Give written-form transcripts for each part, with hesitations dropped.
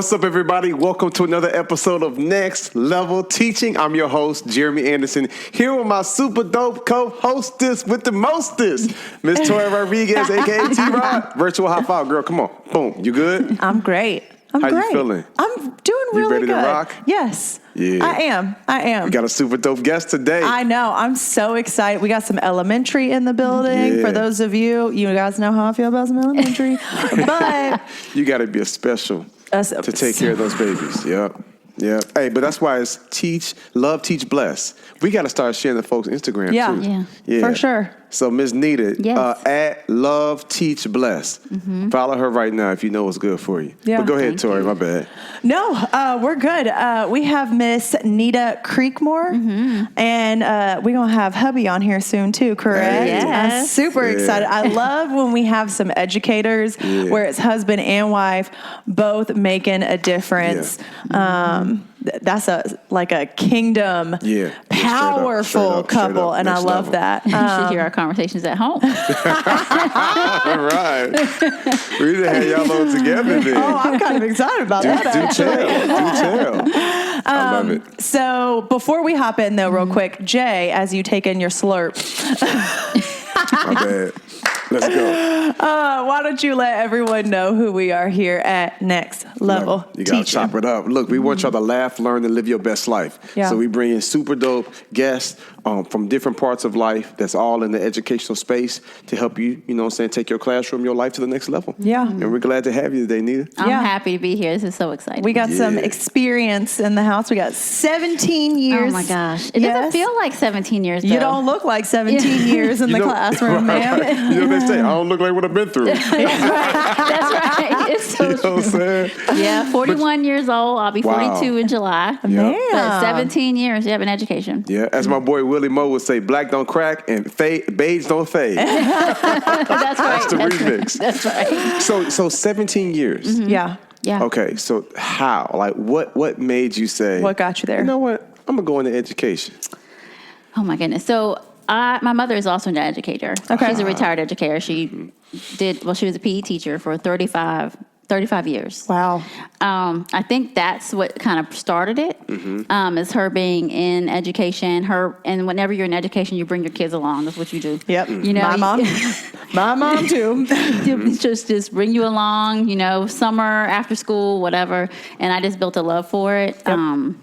What's up, everybody? Welcome to another episode of Next Level Teaching. I'm your host, Jeremy Anderson, here with my super dope co-hostess with the mostest, Miss Tori Rodriguez, a.k.a. T-Rod. Virtual high five, girl. Come on. Boom. You good? I'm great. How you feeling? I'm doing really good. You ready to rock? Yes. Yeah. I am. We got a super dope guest today. I know. I'm so excited. We got some elementary in the building. Yeah. For those of you guys know how I feel about some elementary. But you got to be a special to take care of those babies. Yep. Yeah. Hey, but that's why it's love, teach, bless. We got to start sharing the folks' Instagram too. Yeah. For sure. So Ms. Nita, yes. at Love, Teach, Bless. Mm-hmm. Follow her right now if you know what's good for you. Yeah. But go ahead, Tori. My bad. No, we're good. We have Miss Nita Creekmore, and we're going to have hubby on here soon too, correct? Hey. Yes. I'm super excited. I love when we have some educators where it's husband and wife both making a difference. Yeah. That's a kingdom, powerful couple, and I love that. You should hear our conversations at home. All right. We need to have y'all all together then. Oh, I'm kind of excited about that. Do tell. I love it. So before we hop in, though, real quick, Jay, as you take in your slurp. My bad. Let's go. Why don't you let everyone know who we are here at Next Level You got to Teaching. chop it up. Look, we want y'all to laugh, learn, and live your best life. Yeah. So we bring in super dope guests from different parts of life that's all in the educational space to help you, take your classroom, your life to the next level. Yeah. And we're glad to have you today, Nita. I'm happy to be here. This is so exciting. We got some experience in the house. We got 17 years. Oh my gosh. It doesn't feel like 17 years, though. You don't look like 17 years in the classroom, ma'am. You know what they say? I don't look like what I've been through. That's right. It's so You know what I'm saying? Yeah, 41 years old. I'll be 42 in July. Man. But 17 years, you have an education. Yeah, as my boy Willie Moe would say, black don't crack and beige don't fade. That's right. That's the remix. That's right. So 17 years. Mm-hmm. Yeah. Yeah. Okay, so how? Like, what made you say? What got you there? You know what? I'm gonna go into education. Oh my goodness. So my mother is also an educator. Okay. She's a retired educator. She was a PE teacher for 35 years. Wow. I think that's what kind of started it, is her being in education. And whenever you're in education, you bring your kids along. That's what you do. Yep. You know, my mom too. just bring you along, summer, after school, whatever. And I just built a love for it. Yep.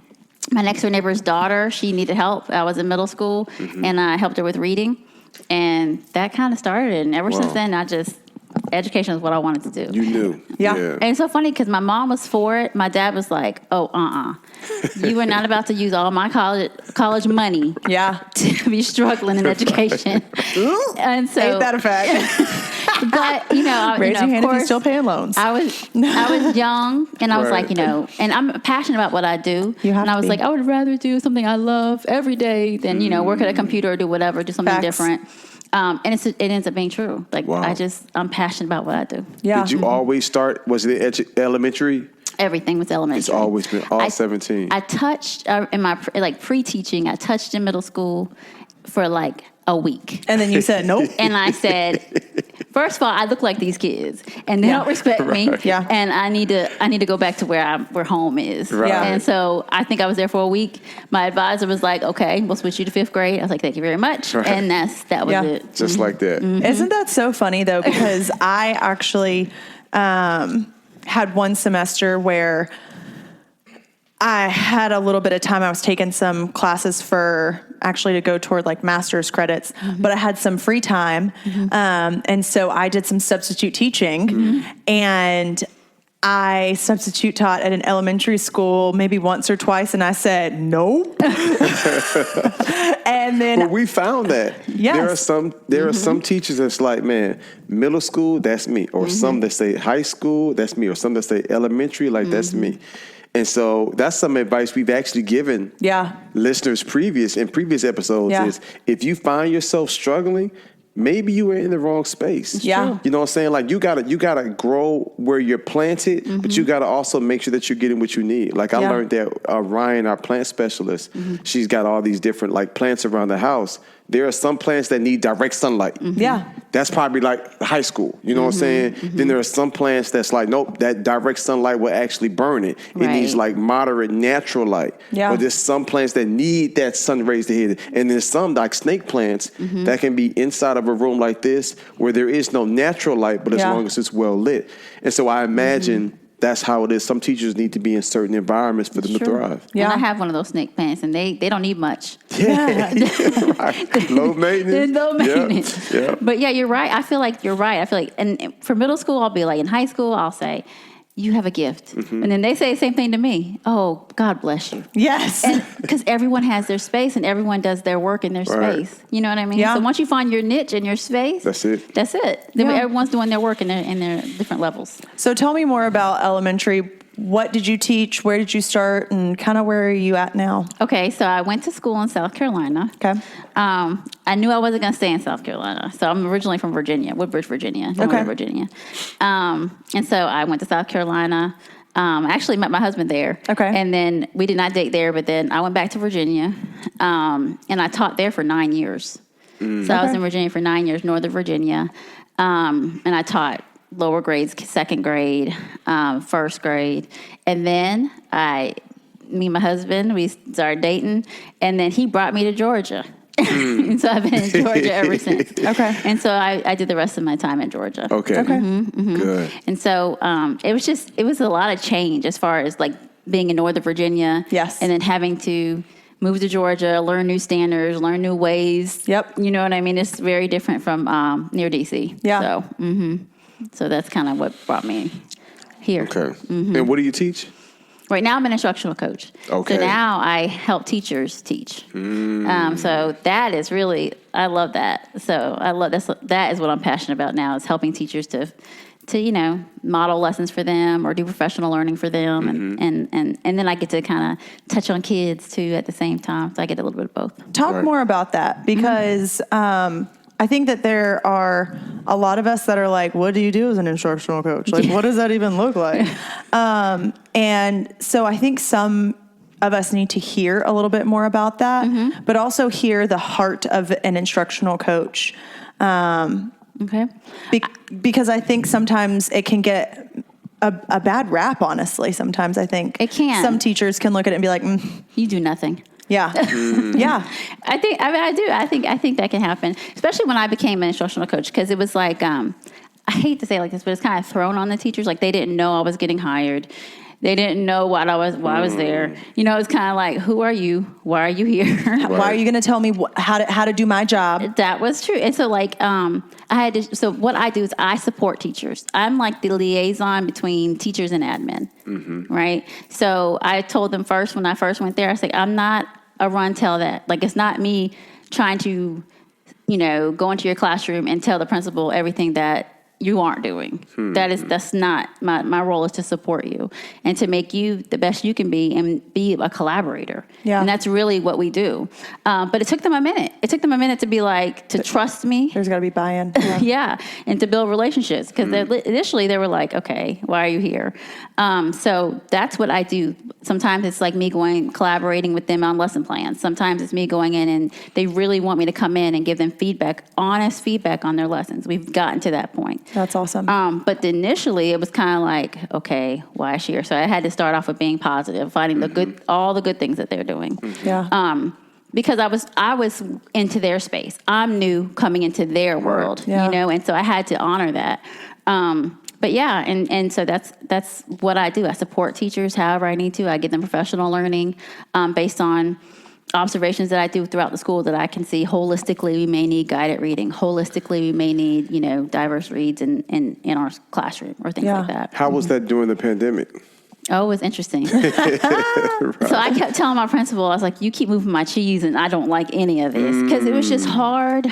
My next door neighbor's daughter, she needed help. I was in middle school, and I helped her with reading. And that kind of started it. And ever since then, education is what I wanted to do. You knew. Yeah. And it's so funny because my mom was for it. My dad was like, you are not about to use all my college money to be struggling in education. And so, ain't that a fact? But, raise your hand of course, if you're still paying loans. I was young, and I was like, and I'm passionate about what I do. And I was like, I would rather do something I love every day than, work at a computer or do whatever, do something different. And it ends up being true. Like, I'm passionate about what I do. Yeah. Did you always start, was it elementary? Everything was elementary. It's always been 17. I touched in my pre-teaching. I touched in middle school for like a week, and then you said nope. And I said, first of all, I look like these kids, and they don't respect me. Yeah. And I need to go back to where home is. Right. Yeah. And so I think I was there for a week. My advisor was like, "Okay, we'll switch you to 5th grade." I was like, "Thank you very much." Right. And that was it. Just like that. Mm-hmm. Isn't that so funny though? Because I actually had one semester where I had a little bit of time. I was taking some classes to go toward like master's credits, but I had some free time. And so I did some substitute teaching and I substitute taught at an elementary school maybe once or twice. And I said, nope. And then But we found that there are some teachers that's like, man, middle school, that's me. Or some that say high school, that's me. Or some that say elementary, like that's me. And so that's some advice we've actually given listeners in previous episodes is if you find yourself struggling, maybe you were in the wrong space. Yeah. You know what I'm saying? Like you gotta grow where you're planted, but you gotta also make sure that you're getting what you need. Like I learned that Ryan, our plant specialist, she's got all these different like plants around the house. There are some plants that need direct sunlight. Yeah. That's probably like high school. You know what I'm saying? Then there are some plants that's like, nope, that direct sunlight will actually burn it. It needs like moderate natural light. Yeah. But there's some plants that need that sun rays to hit it. And there's some like snake plants that can be inside of a room like this where there is no natural light, but as long as it's well lit. And so I imagine that's how it is. Some teachers need to be in certain environments for them to thrive. Yeah. And I have one of those snake plants, and they don't need much. Yeah. Right. Low maintenance. Low maintenance. Yeah. But yeah, you're right. I feel like you're right. I feel like, and for middle school, I'll be like, in high school, I'll say, you have a gift. And then they say the same thing to me. Oh, God bless you. Yes. Because everyone has their space and everyone does their work in their space. You know what I mean? Yeah. So once you find your niche and your space, That's it. That's it. Then everyone's doing their work in their different levels. So tell me more about elementary. What did you teach? Where did you start? And kind of where are you at now? Okay, so I went to school in South Carolina. Okay. I knew I wasn't going to stay in South Carolina. So I'm originally from Virginia, Woodbridge, Virginia. Virginia. And so I went to South Carolina. I actually met my husband there. Okay. And then we did not date there, but then I went back to Virginia. And I taught there for 9 years. So I was in Virginia for 9 years, Northern Virginia. And I taught lower grades, second grade, first grade. And then me and my husband, we started dating. And then he brought me to Georgia. And so I've been in Georgia ever since. Okay. And so I did the rest of my time in Georgia. Okay. Good. And so it was a lot of change as far as like being in Northern Virginia. Yes. And then having to move to Georgia, learn new standards, learn new ways. Yep. You know what I mean? It's very different from near DC. Yeah. So that's kind of what brought me here. Okay. And what do you teach? Right now I'm an instructional coach. Okay. So now I help teachers teach. So that is really, I love that. So I love that is what I'm passionate about now, is helping teachers to model lessons for them or do professional learning for them. And then I get to kind of touch on kids too at the same time. So I get a little bit of both. Talk more about that, because I think that there are a lot of us that are like, what do you do as an instructional coach? Like, what does that even look like? And so I think some of us need to hear a little bit more about that, but also hear the heart of an instructional coach. Okay. Because I think sometimes it can get a bad rap, honestly. Sometimes I think it can. Some teachers can look at it and be like, you do nothing. Yeah. Yeah. I do. I think that can happen, especially when I became an instructional coach, because it was like, I hate to say it like this, but it's kind of thrown on the teachers. Like, they didn't know I was getting hired. They didn't know why I was there. You know, it's kind of like, who are you? Why are you here? Why are you going to tell me how to do my job? That was true. And so like, so what I do is I support teachers. I'm like the liaison between teachers and admin. Right. So I told them when I first went there, I said, I'm not a run tell that. Like, it's not me trying to, go into your classroom and tell the principal everything that you aren't doing. That's not my role. Is to support you and to make you the best you can be and be a collaborator. Yeah. And that's really what we do. But it took them a minute. It took them a minute to be like, to trust me. There's got to be buy-in. Yeah. And to build relationships, because initially they were like, okay, why are you here? So that's what I do. Sometimes it's like me collaborating with them on lesson plans. Sometimes it's me going in and they really want me to come in and give them honest feedback on their lessons. We've gotten to that point. That's awesome. But initially it was kind of like, okay, why is she here? So I had to start off with being positive, finding all the good things that they're doing. Yeah. Because I was into their space. I'm new coming into their world, and so I had to honor that. But yeah, and so that's what I do. I support teachers however I need to. I give them professional learning based on observations that I do throughout the school that I can see. Holistically, we may need guided reading. Holistically, we may need, diverse reads in our classroom or things like that. How was that during the pandemic? Oh, it was interesting. Right. So I kept telling my principal, I was like, you keep moving my cheese and I don't like any of this, because it was just hard.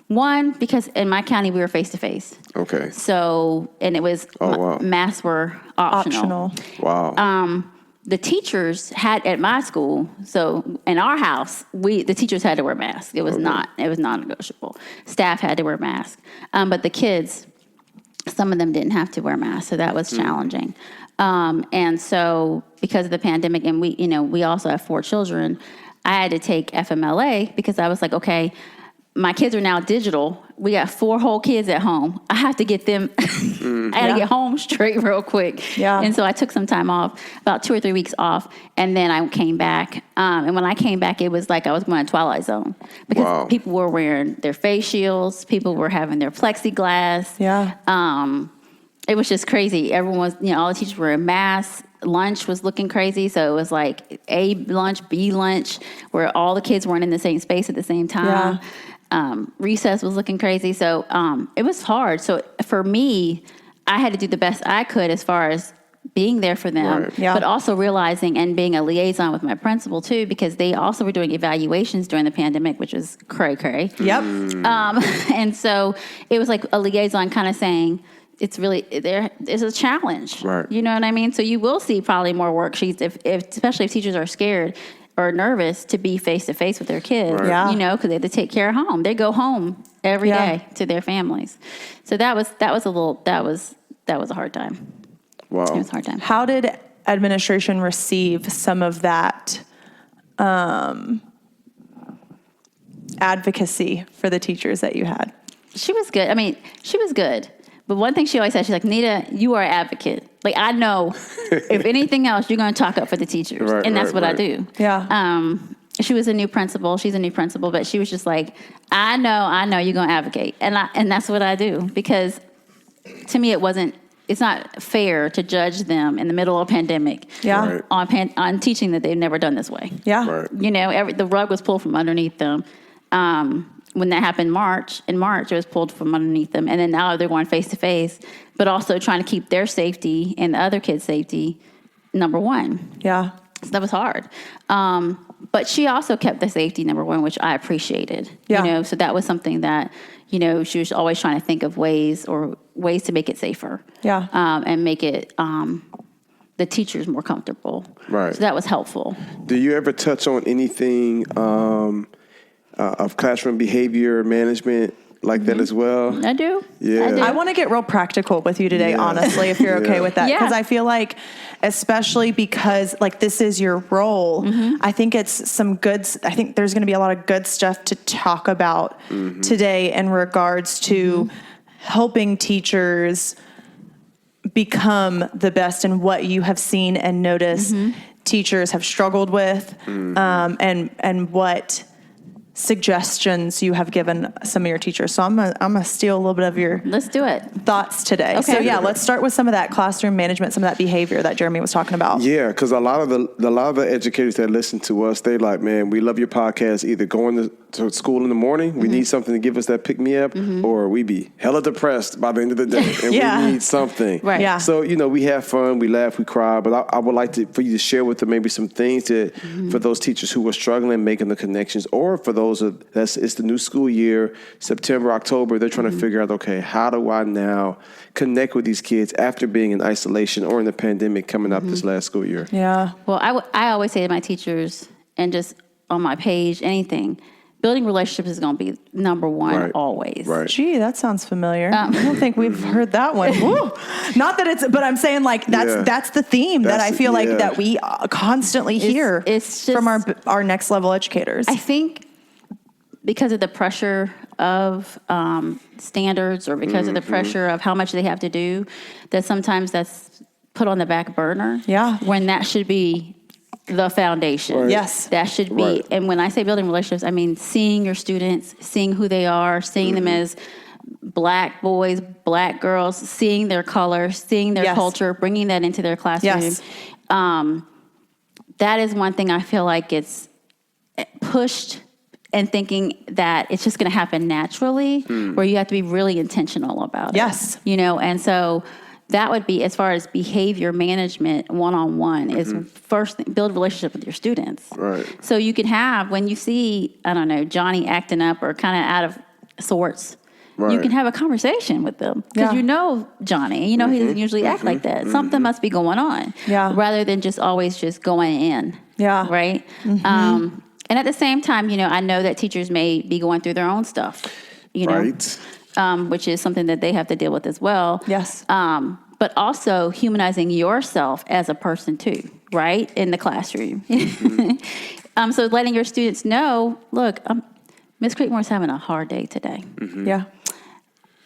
One, because in my county we were face-to-face. Okay. So, and it was, masks were optional. Wow. The teachers had at my school, so in our house, the teachers had to wear masks. It was non-negotiable. Staff had to wear masks. But the kids, some of them didn't have to wear masks, so that was challenging. And so because of the pandemic, and we also have 4 children, I had to take FMLA because I was like, okay, my kids are now digital. We got 4 whole kids at home. I have to get them, I got to get home straight real quick. Yeah. And so I took some time off, about 2 or 3 weeks off. And then I came back. And when I came back, it was like I was going to Twilight Zone because people were wearing their face shields. People were having their plexiglass. Yeah. It was just crazy. Everyone was, all the teachers were in masks. Lunch was looking crazy. So it was like A lunch, B lunch, where all the kids weren't in the same space at the same time. Yeah. Recess was looking crazy. So it was hard. So for me, I had to do the best I could as far as being there for them, but also realizing and being a liaison with my principal too, because they also were doing evaluations during the pandemic, which was cray-cray. Yep. And so it was like a liaison kind of saying, it's really, there's a challenge. Right. You know what I mean? So you will see probably more worksheets, especially if teachers are scared or nervous to be face-to-face with their kids, because they have to take care of home. They go home every day to their families. So that was a hard time. Wow. It was a hard time. How did administration receive some of that advocacy for the teachers that you had? She was good. I mean, she was good. But one thing she always said, she's like, Nita, you are an advocate. Like, I know if anything else, you're going to talk up for the teachers. And that's what I do. Yeah. She was a new principal. She's a new principal. But she was just like, I know you're going to advocate. And that's what I do. Because to me, it's not fair to judge them in the middle of a pandemic on teaching that they've never done this way. Yeah. Right. The rug was pulled from underneath them. When that happened in March, it was pulled from underneath them. And then now they're going face to face, but also trying to keep their safety and the other kids' safety number one. Yeah. So that was hard. But she also kept the safety number one, which I appreciated. Yeah. So that was something that, she was always trying to think of ways to make it safer. Yeah. And make it the teachers more comfortable. Right. So that was helpful. Do you ever touch on anything of classroom behavior management like that as well? I do. Yeah. I do. I want to get real practical with you today, honestly, if you're okay with that. Yeah. Because I feel like, especially because this is your role, I think I think there's going to be a lot of good stuff to talk about today in regards to helping teachers become the best in what you have seen and noticed teachers have struggled with, and what suggestions you have given some of your teachers. So I'm gonna steal a little bit of your Let's do it. thoughts today. Okay. So let's start with some of that classroom management, some of that behavior that Jeremy was talking about. Yeah, because a lot of the educators that listen to us, they like, man, we love your podcast. Either going to school in the morning, we need something to give us that pick me up, or we be hella depressed by the end of the day, and we need something. Right. Yeah. So we have fun, we laugh, we cry, but I would like for you to share with them maybe some things that for those teachers who are struggling making the connections, or for those it's the new school year, September, October, they're trying to figure out, okay, how do I now connect with these kids after being in isolation or in the pandemic coming up this last school year? Yeah. Well, I always say to my teachers, and just on my page, anything, building relationships is going to be number one always. Right. Gee, that sounds familiar. I don't think we've heard that one. Woo. Not that but I'm saying that's the theme that I feel like that we constantly hear it's just, from our next level educators. I think because of the pressure of standards, or because of the pressure of how much they have to do, that sometimes that's put on the back burner. Yeah. When that should be the foundation. Right. Yes. That should be. Right. And when I say building relationships, I mean seeing your students, seeing who they are, seeing them as Black boys, Black girls, seeing their color, seeing their culture, bringing that into their classroom. Yes. That is one thing I feel like gets pushed, and thinking that it's just going to happen naturally, where you have to be really intentional about it. Yes. And so that would be, as far as behavior management, one-on-one, is first thing, build a relationship with your students. Right. So you can have, when you see, I don't know, Johnny acting up or kind of out of sorts, you can have a conversation with them, because you know Johnny, he doesn't usually act like that. Something must be going on, rather than just always just going in. Yeah. Right. And at the same time, I know that teachers may be going through their own stuff, which is something that they have to deal with as well. Yes. But also humanizing yourself as a person too, right? In the classroom. So letting your students know, look, Miss Creekmore's having a hard day today. Mm-hmm. Yeah.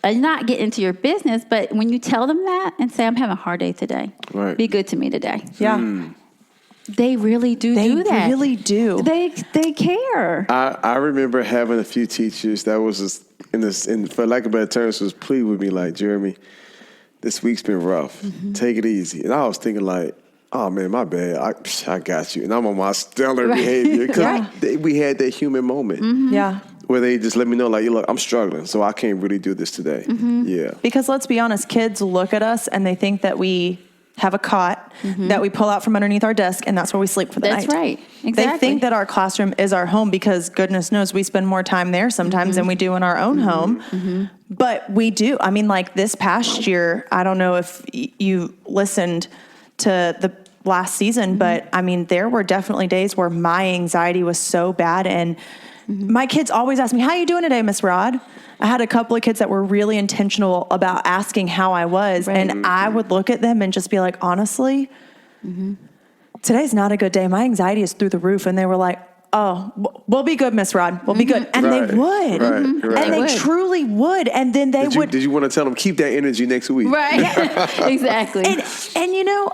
Not get into your business, but when you tell them that and say, I'm having a hard day today, Right. be good to me today. Yeah. They really do that. They really do. They care. I remember having a few teachers that was just for lack of better terms, was pleading with me like, Jeremy, this week's been rough. Take it easy. And I was thinking like, oh man, my bad. I got you. And I'm on my stellar behavior because we had that human moment. Yeah. Where they just let me know, like, look, I'm struggling, so I can't really do this today. Yeah. Because let's be honest, kids look at us and they think that we have a cot that we pull out from underneath our desk, and that's where we sleep for the night. That's right. Exactly. They think that our classroom is our home because goodness knows we spend more time there sometimes than we do in our own home. But we do. I mean, like this past year, I don't know if you listened to the last season, but I mean, there were definitely days where my anxiety was so bad, and my kids always ask me, how you doing today, Miss Rod? I had a couple of kids that were really intentional about asking how I was. Right. And I would look at them and just be like, honestly, today's not a good day. My anxiety is through the roof. And they were like, oh, we'll be good, Miss Rod. We'll be good. And they would. Right. And they truly would. And then they would. Did you want to tell them, keep that energy next week? Right. Exactly. And you know,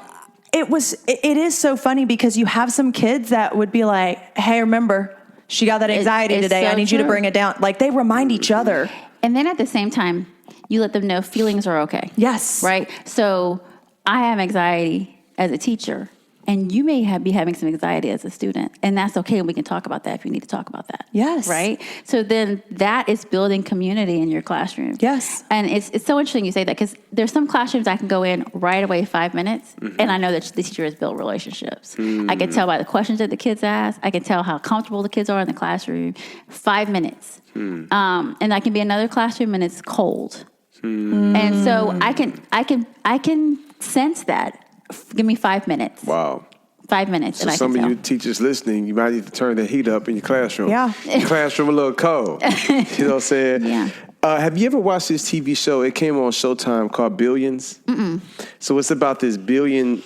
it is so funny because you have some kids that would be like, hey, remember, she got that anxiety today. So I need you to bring it down. Like they remind each other. And then at the same time, you let them know feelings are okay. Yes. Right? So I have anxiety as a teacher, and you may be having some anxiety as a student, and that's okay. And we can talk about that if you need to talk about that. Yes. Right? So then that is building community in your classroom. Yes. And it's so interesting you say that because there's some classrooms I can go in right away 5 minutes, and I know that the teacher has built relationships. I can tell by the questions that the kids ask. I can tell how comfortable the kids are in the classroom. 5 minutes. And I can be in another classroom and it's cold. And so I can sense that. Give me 5 minutes. Wow. 5 minutes. So and I some can of tell. you teachers listening, you might need to turn the heat up in your classroom. Yeah. Your classroom a little cold. You know what I'm saying? Yeah. Have you ever watched this TV show? It came on Showtime called Billions. So it's about this billion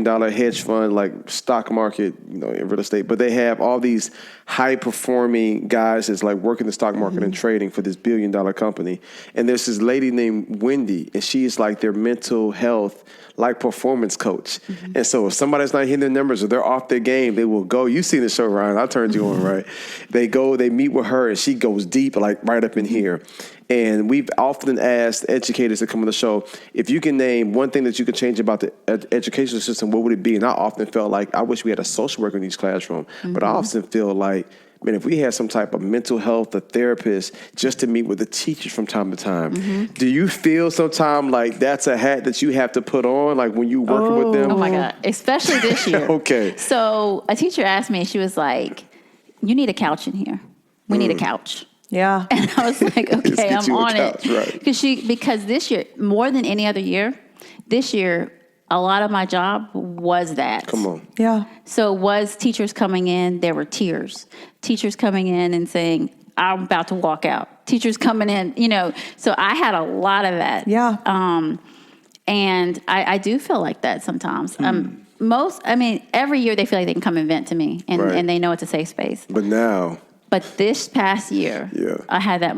dollar hedge fund, like stock market, in real estate. But they have all these high performing guys that's like working the stock market and trading for this $1 billion company. And there's this lady named Wendy, and she is like their mental health, like performance coach. And so if somebody's not hitting their numbers or they're off their game, they will go. You've seen the show, Ryan. I turned you on, right? They go, they meet with her, and she goes deep, like right up in here. And we've often asked educators to come on the show, if you can name one thing that you could change about the educational system, what would it be? And I often felt like I wish we had a social worker in each classroom. But I often feel like, man, if we had some type of mental health, a therapist, just to meet with the teachers from time to time, do you feel sometime like that's a hat that you have to put on, like when you working with them? Oh my God. Especially this year. Okay. So a teacher asked me, she was like, you need a couch in here. We need a couch. Yeah. And I was like, Let's okay, get I'm you a on couch, it. right. Because this year, more than any other year, this year, a lot of my job was that. Come on. Yeah. So it was teachers coming in, there were tears. Teachers coming in and saying, I'm about to walk out. Teachers coming in, so I had a lot of that. Yeah. And I do feel like that sometimes. Every year they feel like they can come and vent to me and they know it's a safe space. But this past year, I had that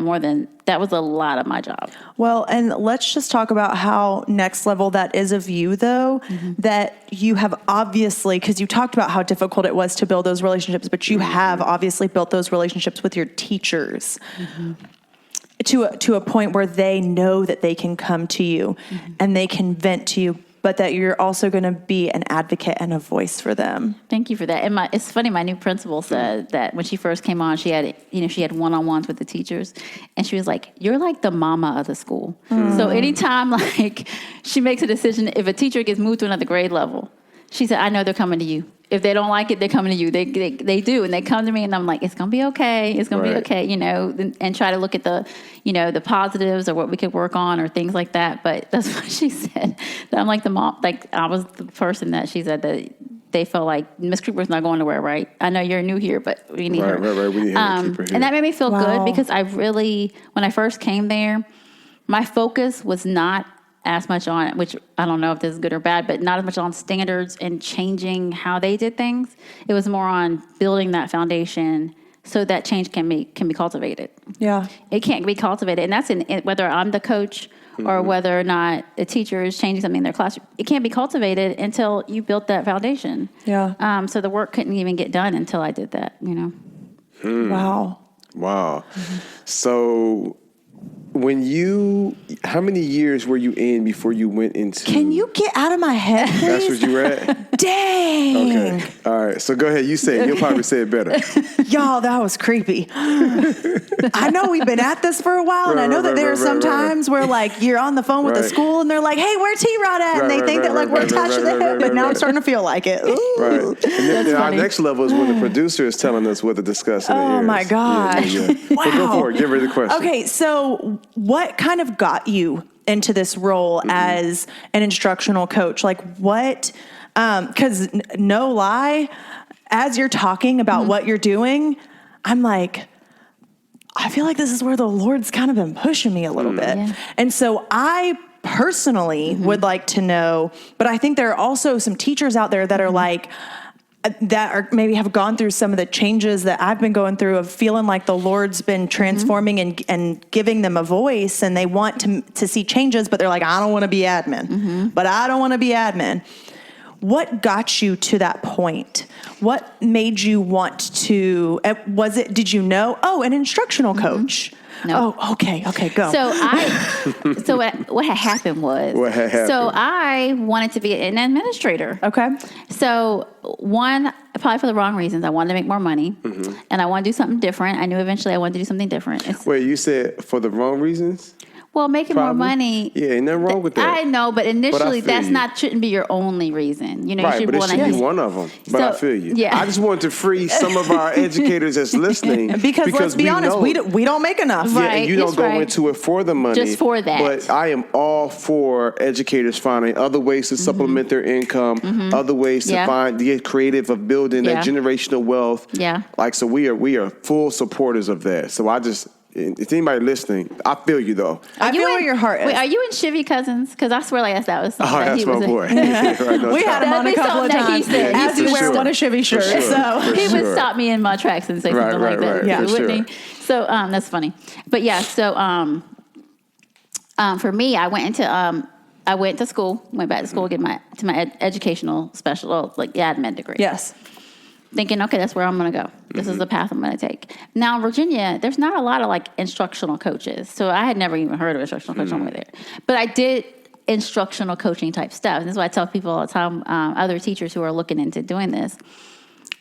that was a lot of my job. Well, and let's just talk about how next level that is of you, though, that you have obviously, because you talked about how difficult it was to build those relationships, but you have obviously built those relationships with your teachers to a point where they know that they can come to you and they can vent to you, but that you're also going to be an advocate and a voice for them. Thank you for that. And it's funny, my new principal said that when she first came on, she had one-on-ones with the teachers, and she was like, you're like the mama of the school. So anytime she makes a decision, if a teacher gets moved to another grade level, she said, I know they're coming to you. If they don't like it, they're coming to you. They do. And they come to me and I'm like, it's going to be okay. It's going to be okay, and try to look at the, the positives or what we could work on or things like that. But that's what she said. That I'm like the mom, I was the person that she said that they felt like Miss Creekmore's not going nowhere, right? I know you're new here, but we need her. Right. We need her to keep her here. And that made me feel good because when I first came there, my focus was not as much on it, which I don't know if this is good or bad, but not as much on standards and changing how they did things. It was more on building that foundation so that change can be cultivated. Yeah. It can't be cultivated. And that's whether I'm the coach or whether or not a teacher is changing something in their classroom. It can't be cultivated until you built that foundation. Yeah. So the work couldn't even get done until I did that, Wow. Wow. So how many years were you in before you went into? Can you get out of my head, please? That's what you were at? Dang. Okay. All right. So go ahead. You say it. You'll probably say it better. Y'all, that was creepy. I know we've been at this for a while, and I know that there are some times where, like, you're on the phone with the school, and they're like, hey, where's T-Rod at? And they think that, like, we're attached to the hip, but now I'm starting to feel like it. Ooh. Right. And then our next level is when the producer is telling us what to discuss in the Oh, my gosh. Yeah. Wow. But go for it. Give her the question. Okay, so what kind of got you into this role as an instructional coach? Like what, because no lie, as you're talking about what you're doing, I'm like, I feel like this is where the Lord's kind of been pushing me a little bit. Yeah. And so I personally would like to know, but I think there are also some teachers out there that are like, that are maybe have gone through some of the changes that I've been going through of feeling like the Lord's been transforming and giving them a voice, and they want to see changes, but they're like, I don't want to be admin, but I don't want to be admin. What got you to that point? What made you want to, did you know, an instructional coach? No. Oh, okay, go. So what had happened was, so I wanted to be an administrator. Okay. So one, probably for the wrong reasons. I wanted to make more money, and I wanted to do something different. I knew eventually I wanted to do something different. Wait, you said for the wrong reasons? Well, making more money. Yeah, ain't nothing wrong with that. I know, but initially shouldn't be your only reason. You Right, you but it should be one of them. But I feel you. Yeah. I just wanted to free some of our educators that's listening. because let's be honest, we don't make enough. Yeah, and you don't go into it for the money. Just for that. But I am all for educators finding other ways to supplement their income, other ways to get creative of building that generational wealth. Yeah. Like, so we are full supporters of that. So if anybody listening, I feel you though. I feel where your heart is. Wait, are you and Chivy cousins? Because I swear like that was something that he my was boy. We had him on a couple of times. As you wear one of Chivy's shirts. So he would stop me in my tracks and say something like that. Yeah, wouldn't he? So that's funny. But yeah, so for me, I went to school, went back to school, get my educational admin degree. Yes. Thinking, okay, that's where I'm going to go. This is the path I'm going to take. Now, in Virginia, there's not a lot of instructional coaches. So I had never even heard of instructional coach on the way there. But I did instructional coaching type stuff. And this is why I tell people all the time, other teachers who are looking into doing this,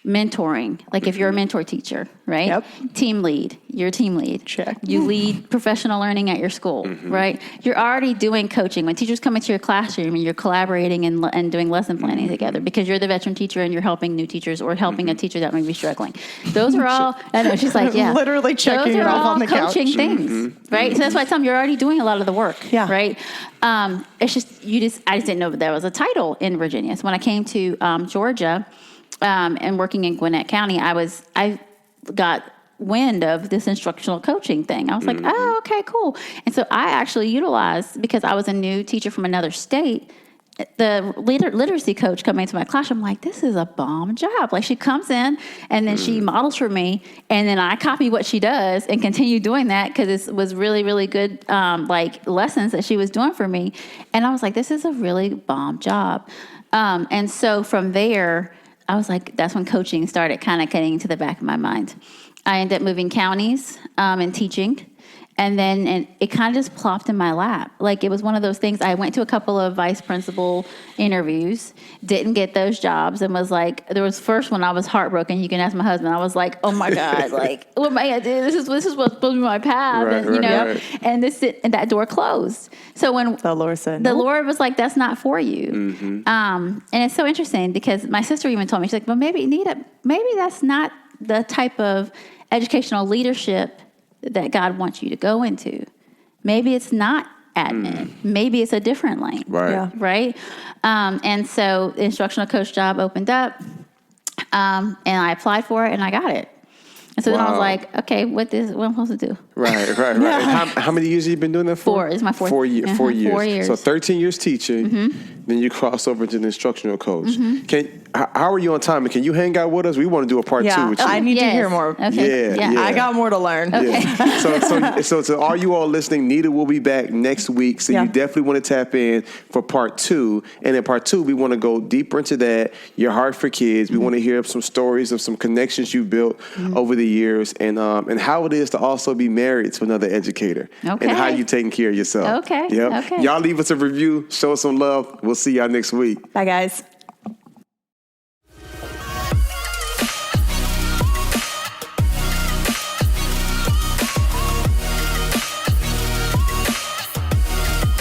mentoring. Like if you're a mentor teacher, right? Yep. Team lead. You're a team lead. Check. You lead professional learning at your school, right? You're already doing coaching. When teachers come into your classroom and you're collaborating and doing lesson planning together because you're the veteran teacher and you're helping new teachers or helping a teacher that may be struggling. Those are all, I know, she's like, yeah. Literally checking it off on the couch. Those are all coaching things, right? So that's why I tell them you're already doing a lot of the work, right? It's just, I just didn't know that there was a title in Virginia. So when I came to Georgia, and working in Gwinnett County, I got wind of this instructional coaching thing. I was like, oh, okay, cool. And so I actually utilized, because I was a new teacher from another state, the literacy coach coming into my classroom. I'm like, this is a bomb job. Like she comes in and then she models for me, and then I copy what she does and continue doing that because it was really, really good lessons that she was doing for me. And I was like, this is a really bomb job. And so from there, I was like, that's when coaching started kind of getting into the back of my mind. I ended up moving counties and teaching. And then it kind of just plopped in my lap. Like it was one of those things. I went to a couple of vice principal interviews, didn't get those jobs, and was like, there was first one I was heartbroken. You can ask my husband. I was like, oh my God, like what am I gonna do? This is what's supposed to be my path, and and that door closed. So when the Lord said, the Lord was like, that's not for you. And it's so interesting because my sister even told me, she's like, well, maybe Nita, maybe that's not the type of educational leadership that God wants you to go into. Maybe it's not admin. Maybe it's a different lane. Right. Yeah. Right. And so the instructional coach job opened up, and I applied for it and I got it. And so then I was like, okay, what am I supposed to do? Right. And how many years have you been doing that for? 4 is my fourth. 4 years. 4 years. 4 years. So 13 years teaching, then you cross over to the instructional coach. How are you on time? Can you hang out with us? We want to do a part 2 with you. I need to hear more. Okay. Yeah. I got more to learn. Okay. Yeah. So to all you all listening, Nita will be back next week. So you definitely want to tap in for part 2. And in part 2, we want to go deeper into that, your heart for kids. We want to hear some stories of some connections you built over the years, and how it is to also be married to another educator. Okay. And how you taking care of yourself. Okay. Yep. Okay. Y'all leave us a review. Show us some love. We'll see y'all next week. Bye, guys.